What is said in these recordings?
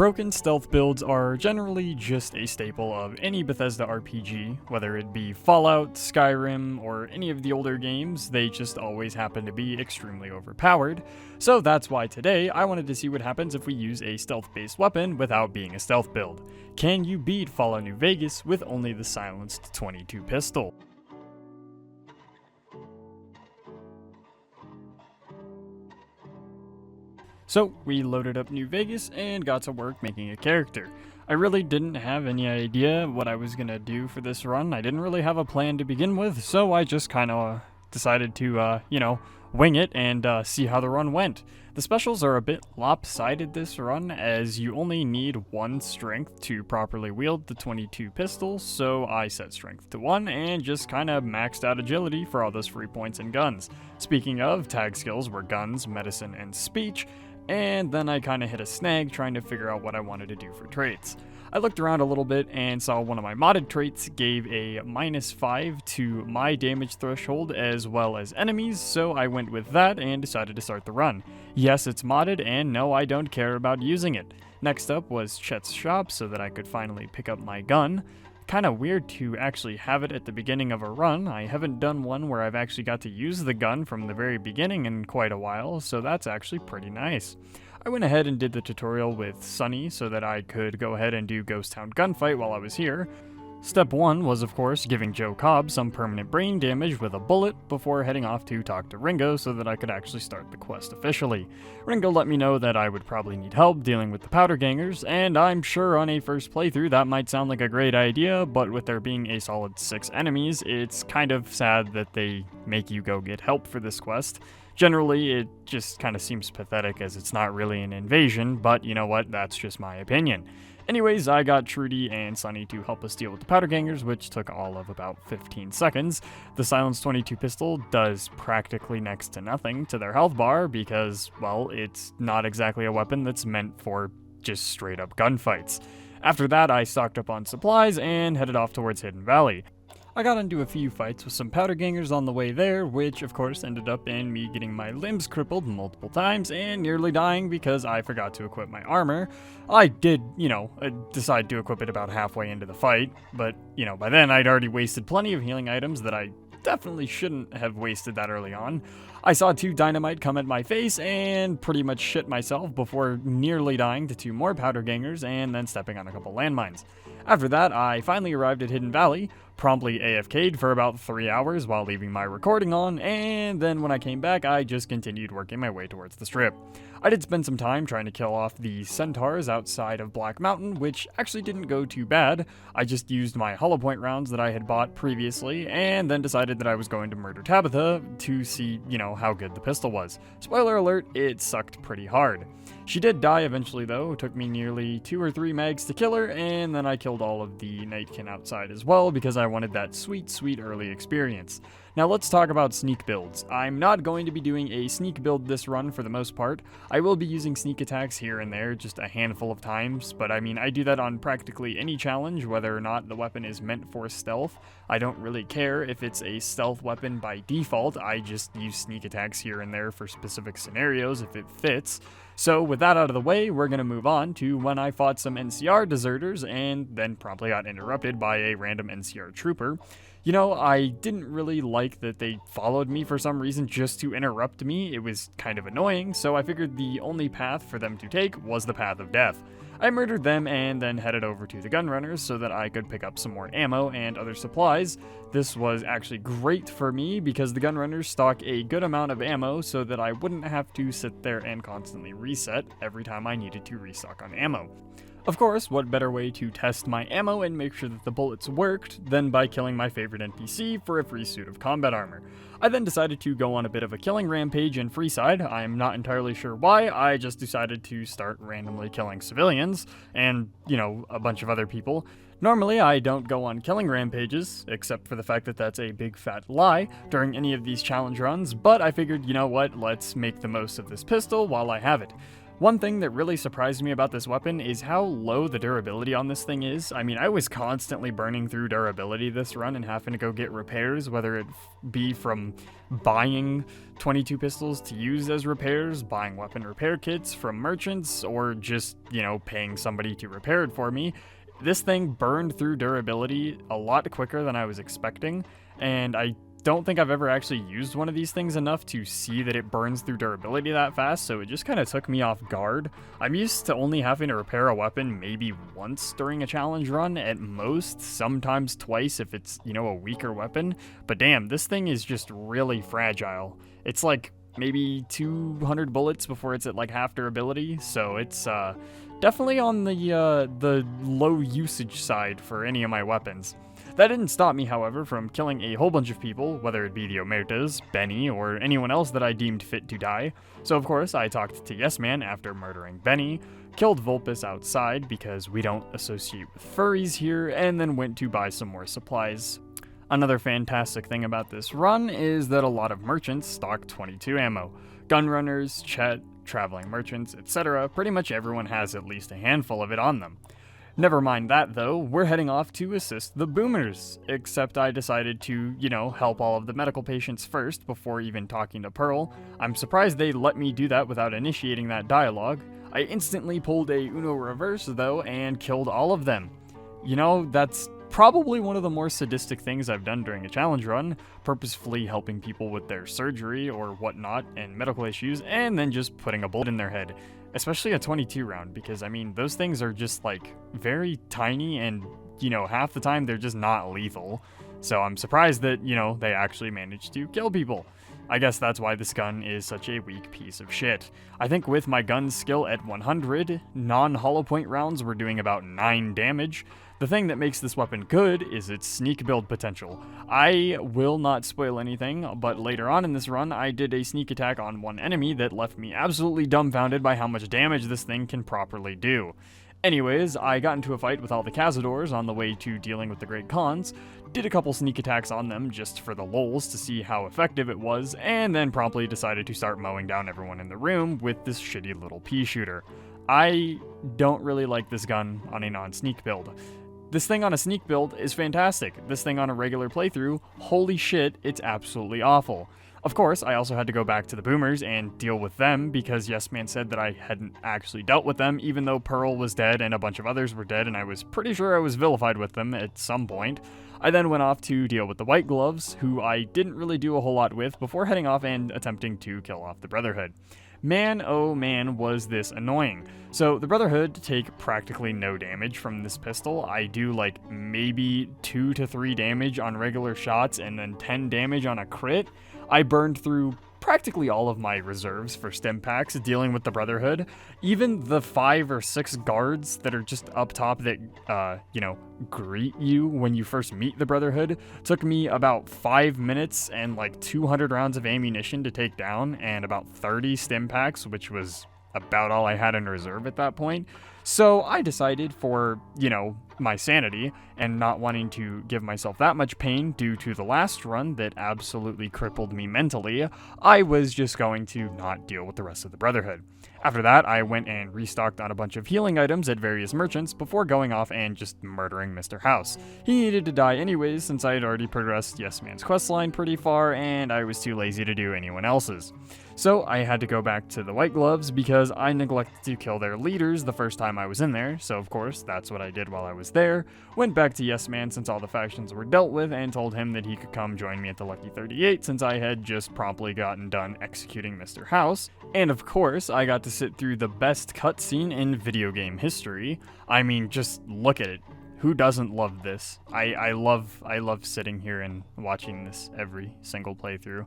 Broken stealth builds are generally just a staple of any Bethesda RPG, whether it be Fallout, Skyrim, or any of the older games. They just always happen to be extremely overpowered. So that's why today I wanted to see what happens if we use a stealth-based weapon without being a stealth build. Can you beat Fallout New Vegas with only the silenced 22 pistol? So we loaded up New Vegas and got to work making a character. I really didn't have any idea what I was gonna do for this run. I didn't really have a plan to begin with, so I just kinda decided to, wing it and see how the run went. The specials are a bit lopsided this run, as you only need 1 strength to properly wield the 22 pistol, so I set strength to 1 and just kinda maxed out agility for all those free points and guns. Speaking of, tag skills were guns, medicine, and speech, and then I kinda hit a snag trying to figure out what I wanted to do for traits. I looked around a little bit and saw one of my modded traits gave a -5 to my damage threshold as well as enemies, so I went with that and decided to start the run. Yes, it's modded, and no, I don't care about using it. Next up was Chet's shop so that I could finally pick up my gun. Kinda weird to actually have it at the beginning of a run. I haven't done one where I've actually got to use the gun from the very beginning in quite a while, so that's actually pretty nice. I went ahead and did the tutorial with Sunny so that I could go ahead and do Ghost Town Gunfight while I was here. Step 1 was, of course, giving Joe Cobb some permanent brain damage with a bullet before heading off to talk to Ringo so that I could actually start the quest officially. Ringo let me know that I would probably need help dealing with the powder gangers, and I'm sure on a first playthrough that might sound like a great idea, but with there being a solid 6 enemies, it's kind of sad that they make you go get help for this quest. Generally, it just kind of seems pathetic as it's not really an invasion, but you know what, that's just my opinion. Anyways, I got Trudy and Sunny to help us deal with the powder gangers, which took all of about 15 seconds. The silenced 22 pistol does practically next to nothing to their health bar because, well, it's not exactly a weapon that's meant for just straight up gunfights. After that, I stocked up on supplies and headed off towards Hidden Valley. I got into a few fights with some powder gangers on the way there, which of course ended up in me getting my limbs crippled multiple times and nearly dying because I forgot to equip my armor. I did, decide to equip it about halfway into the fight, but, by then I'd already wasted plenty of healing items that I definitely shouldn't have wasted that early on. I saw 2 dynamite come at my face and pretty much shit myself before nearly dying to 2 more powder gangers and then stepping on a couple landmines. After that, I finally arrived at Hidden Valley, promptly AFK'd for about 3 hours while leaving my recording on, and then when I came back, I just continued working my way towards the strip. I did spend some time trying to kill off the centaurs outside of Black Mountain, which actually didn't go too bad. I just used my hollow point rounds that I had bought previously, and then decided that I was going to murder Tabitha to see, how good the pistol was. Spoiler alert, it sucked pretty hard. She did die eventually though. It took me nearly 2 or 3 mags to kill her, and then I killed all of the Nightkin outside as well because I wanted that sweet, sweet early experience. Now let's talk about sneak builds. I'm not going to be doing a sneak build this run for the most part. I will be using sneak attacks here and there just a handful of times, but I do that on practically any challenge, whether or not the weapon is meant for stealth. I don't really care if it's a stealth weapon by default. I just use sneak attacks here and there for specific scenarios if it fits. So with that out of the way, we're going to move on to when I fought some NCR deserters and then promptly got interrupted by a random NCR trooper. I didn't really like that they followed me for some reason just to interrupt me. It was kind of annoying, so I figured the only path for them to take was the path of death. I murdered them and then headed over to the gun runners so that I could pick up some more ammo and other supplies. This was actually great for me because the gun runners stock a good amount of ammo so that I wouldn't have to sit there and constantly reset every time I needed to restock on ammo. Of course, what better way to test my ammo and make sure that the bullets worked than by killing my favorite NPC for a free suit of combat armor. I then decided to go on a bit of a killing rampage in Freeside. I'm not entirely sure why, I just decided to start randomly killing civilians and, a bunch of other people. Normally, I don't go on killing rampages, except for the fact that that's a big fat lie during any of these challenge runs, but I figured, let's make the most of this pistol while I have it. One thing that really surprised me about this weapon is how low the durability on this thing is. I mean, I was constantly burning through durability this run and having to go get repairs, whether it be from buying 22 pistols to use as repairs, buying weapon repair kits from merchants, or just, paying somebody to repair it for me. This thing burned through durability a lot quicker than I was expecting, and I don't think I've ever actually used one of these things enough to see that it burns through durability that fast, so it just kind of took me off guard. I'm used to only having to repair a weapon maybe once during a challenge run, at most, sometimes twice if it's, a weaker weapon, but damn, this thing is just really fragile. It's like maybe 200 bullets before it's at like half durability, so it's definitely on the low usage side for any of my weapons. That didn't stop me, however, from killing a whole bunch of people, whether it be the Omertas, Benny, or anyone else that I deemed fit to die. So of course, I talked to Yes Man after murdering Benny, killed Vulpus outside because we don't associate with furries here, and then went to buy some more supplies. Another fantastic thing about this run is that a lot of merchants stock 22 ammo. Gunrunners, Chet, traveling merchants, etc. Pretty much everyone has at least a handful of it on them. Never mind that though, we're heading off to assist the boomers, except I decided to, help all of the medical patients first before even talking to Pearl. I'm surprised they let me do that without initiating that dialogue. I instantly pulled a Uno reverse though and killed all of them. That's probably one of the more sadistic things I've done during a challenge run, purposefully helping people with their surgery or whatnot and medical issues, and then just putting a bullet in their head. Especially a 22 round, because those things are just like very tiny and, half the time they're just not lethal. So I'm surprised that, they actually managed to kill people. I guess that's why this gun is such a weak piece of shit. I think with my gun skill at 100, non-hollow point rounds were doing about 9 damage. The thing that makes this weapon good is its sneak build potential. I will not spoil anything, but later on in this run, I did a sneak attack on one enemy that left me absolutely dumbfounded by how much damage this thing can properly do. Anyways, I got into a fight with all the Cazadors on the way to dealing with the Great Khans, did a couple sneak attacks on them just for the lols to see how effective it was, and then promptly decided to start mowing down everyone in the room with this shitty little pea shooter. I don't really like this gun on a non-sneak build. This thing on a sneak build is fantastic. This thing on a regular playthrough, holy shit, it's absolutely awful. Of course, I also had to go back to the boomers and deal with them because Yes Man said that I hadn't actually dealt with them, even though Pearl was dead and a bunch of others were dead, and I was pretty sure I was vilified with them at some point. I then went off to deal with the White Gloves, who I didn't really do a whole lot with, before heading off and attempting to kill off the Brotherhood. Man, oh man, was this annoying. So the Brotherhood take practically no damage from this pistol. I do like maybe 2 to 3 damage on regular shots and then 10 damage on a crit. I burned through practically all of my reserves for stim packs dealing with the Brotherhood. Even the 5 or 6 guards that are just up top that, greet you when you first meet the Brotherhood took me about 5 minutes and like 200 rounds of ammunition to take down and about 30 stim packs, which was about all I had in reserve at that point. So I decided for, my sanity and not wanting to give myself that much pain due to the last run that absolutely crippled me mentally, I was just going to not deal with the rest of the Brotherhood. After that, I went and restocked on a bunch of healing items at various merchants before going off and just murdering Mr. House. He needed to die anyways since I had already progressed Yes Man's questline pretty far and I was too lazy to do anyone else's. So I had to go back to the White Gloves because I neglected to kill their leaders the first time I was in there, so of course that's what I did while I was there. Went back to Yes Man since all the factions were dealt with and told him that he could come join me at the Lucky 38 since I had just promptly gotten done executing Mr. House. And of course, I got to sit through the best cutscene in video game history. I mean, just look at it. Who doesn't love this? I love sitting here and watching this every single playthrough.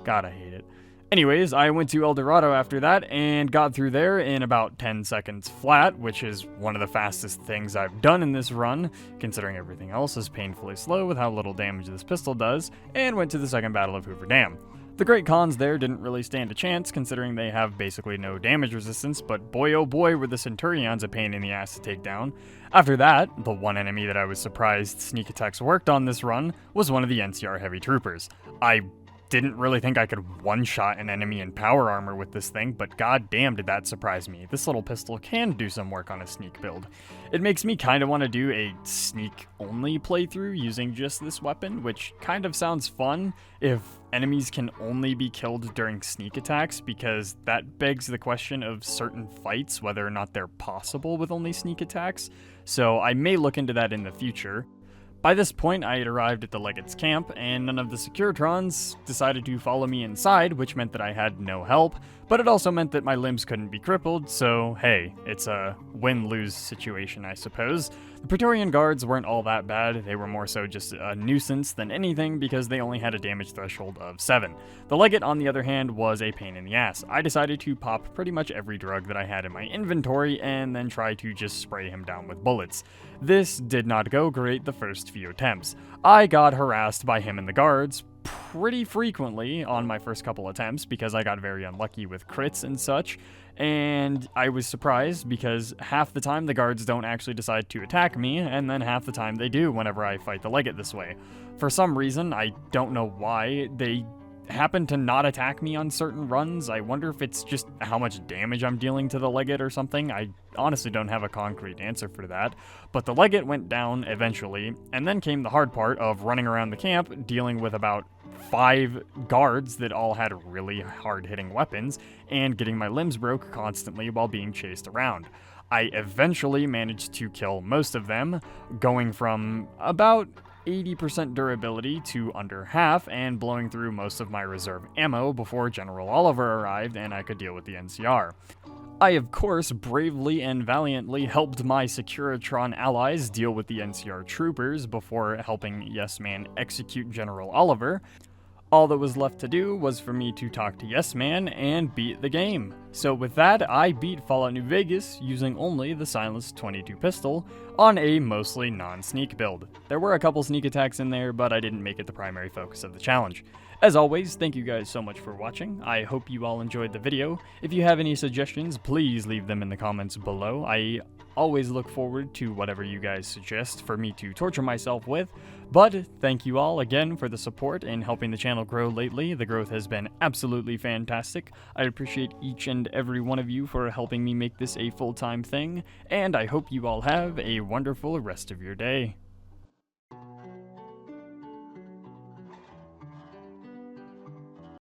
God, I hate it. Anyways, I went to El Dorado after that and got through there in about 10 seconds flat, which is one of the fastest things I've done in this run, considering everything else is painfully slow with how little damage this pistol does, and went to the second battle of Hoover Dam. The Great Khans there didn't really stand a chance, considering they have basically no damage resistance, but boy oh boy were the Centurions a pain in the ass to take down. After that, the one enemy that I was surprised sneak attacks worked on this run was one of the NCR heavy troopers. I didn't really think I could one-shot an enemy in power armor with this thing, but goddamn did that surprise me. This little pistol can do some work on a sneak build. It makes me kind of want to do a sneak-only playthrough using just this weapon, which kind of sounds fun if enemies can only be killed during sneak attacks, because that begs the question of certain fights, whether or not they're possible with only sneak attacks. So I may look into that in the future. By this point, I had arrived at the Legate's camp, and none of the Securitrons decided to follow me inside, which meant that I had no help, but it also meant that my limbs couldn't be crippled, so hey, it's a win-lose situation, I suppose. The Praetorian guards weren't all that bad, they were more so just a nuisance than anything because they only had a damage threshold of 7. The Legate, on the other hand, was a pain in the ass. I decided to pop pretty much every drug that I had in my inventory and then try to just spray him down with bullets. This did not go great the first few attempts. I got harassed by him and the guards pretty frequently on my first couple attempts because I got very unlucky with crits and such, and I was surprised because half the time the guards don't actually decide to attack me, and then half the time they do whenever I fight the Legate this way. For some reason, I don't know why, they happen to not attack me on certain runs. I wonder if it's just how much damage I'm dealing to the Legate or something. I honestly don't have a concrete answer for that. But the Legate went down eventually, and then came the hard part of running around the camp, dealing with about 5 guards that all had really hard-hitting weapons, and getting my limbs broke constantly while being chased around. I eventually managed to kill most of them, going from about 80% durability to under half, and blowing through most of my reserve ammo before General Oliver arrived and I could deal with the NCR. I, of course, bravely and valiantly helped my Securitron allies deal with the NCR troopers before helping Yes Man execute General Oliver. All that was left to do was for me to talk to Yes Man and beat the game. So with that, I beat Fallout New Vegas using only the Silenced 22 pistol on a mostly non-sneak build. There were a couple sneak attacks in there, but I didn't make it the primary focus of the challenge. As always, thank you guys so much for watching. I hope you all enjoyed the video. If you have any suggestions, please leave them in the comments below. I always look forward to whatever you guys suggest for me to torture myself with. But thank you all again for the support and helping the channel grow lately. The growth has been absolutely fantastic. I appreciate each and every one of you for helping me make this a full-time thing, and I hope you all have a wonderful rest of your day.